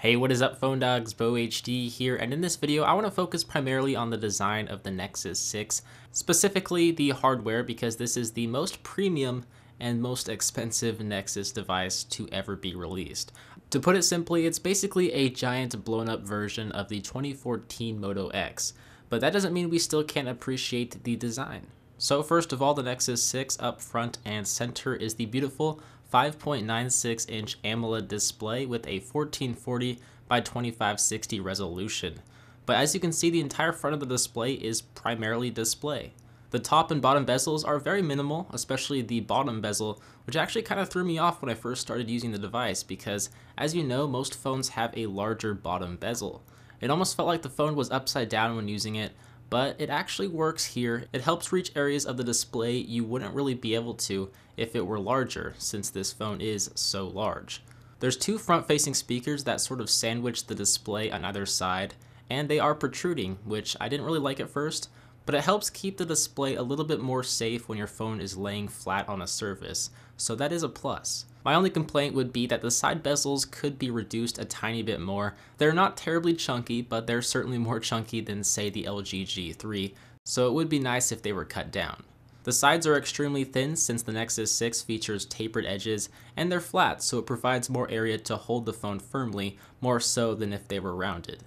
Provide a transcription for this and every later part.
Hey, what is up, phone dogs? Beau HD here, and in this video I want to focus primarily on the design of the Nexus 6, specifically the hardware, because this is the most premium and most expensive Nexus device to ever be released. To put it simply, it's basically a giant blown up version of the 2014 Moto X, but that doesn't mean we still can't appreciate the design. So first of all, the Nexus 6 up front and center is the beautiful 5.96-inch AMOLED display with a 1440 by 2560 resolution. But as you can see, the entire front of the display is primarily display. The top and bottom bezels are very minimal, especially the bottom bezel, which actually kind of threw me off when I first started using the device because, as you know, most phones have a larger bottom bezel. It almost felt like the phone was upside down when using it, but it actually works here. It helps reach areas of the display you wouldn't really be able to if it were larger, since this phone is so large. There's two front-facing speakers that sort of sandwich the display on either side, and they are protruding, which I didn't really like at first, but it helps keep the display a little bit more safe when your phone is laying flat on a surface, so that is a plus. My only complaint would be that the side bezels could be reduced a tiny bit more. They're not terribly chunky, but they're certainly more chunky than, say, the LG G3, so it would be nice if they were cut down. The sides are extremely thin since the Nexus 6 features tapered edges, and they're flat, so it provides more area to hold the phone firmly, more so than if they were rounded.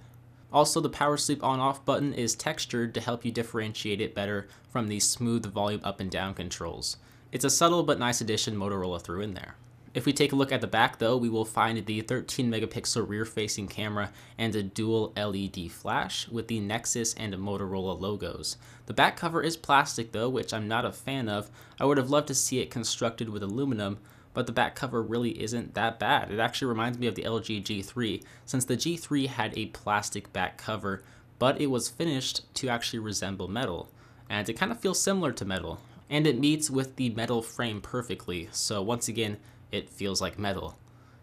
Also, the power sleep on-off button is textured to help you differentiate it better from the smooth volume up and down controls. It's a subtle but nice addition Motorola threw in there. If we take a look at the back though, we will find the 13 megapixel rear-facing camera and a dual LED flash with the Nexus and Motorola logos. The back cover is plastic though, which I'm not a fan of. I would have loved to see it constructed with aluminum, but the back cover really isn't that bad. It actually reminds me of the LG G3, since the G3 had a plastic back cover, but it was finished to actually resemble metal, and it kind of feels similar to metal. And it meets with the metal frame perfectly, so once again, it feels like metal.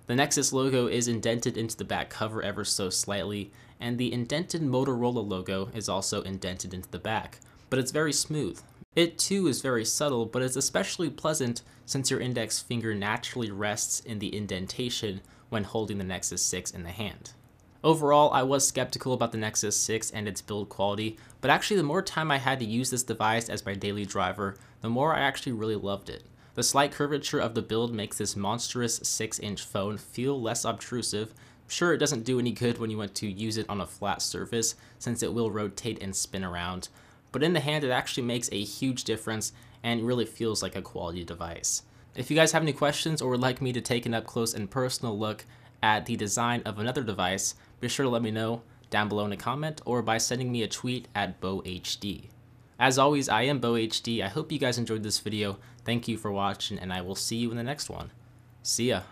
The Nexus logo is indented into the back cover ever so slightly, and the indented Motorola logo is also indented into the back, but it's very smooth. It too is very subtle, but it's especially pleasant since your index finger naturally rests in the indentation when holding the Nexus 6 in the hand. Overall, I was skeptical about the Nexus 6 and its build quality, but actually the more time I had to use this device as my daily driver, the more I actually really loved it. The slight curvature of the build makes this monstrous 6-inch phone feel less obtrusive. Sure, it doesn't do any good when you want to use it on a flat surface, since it will rotate and spin around, but in the hand it actually makes a huge difference and really feels like a quality device. If you guys have any questions or would like me to take an up-close and personal look at the design of another device, be sure to let me know down below in a comment or by sending me a tweet at BeauHD. As always, I am BeauHD. I hope you guys enjoyed this video. Thank you for watching, and I will see you in the next one. See ya.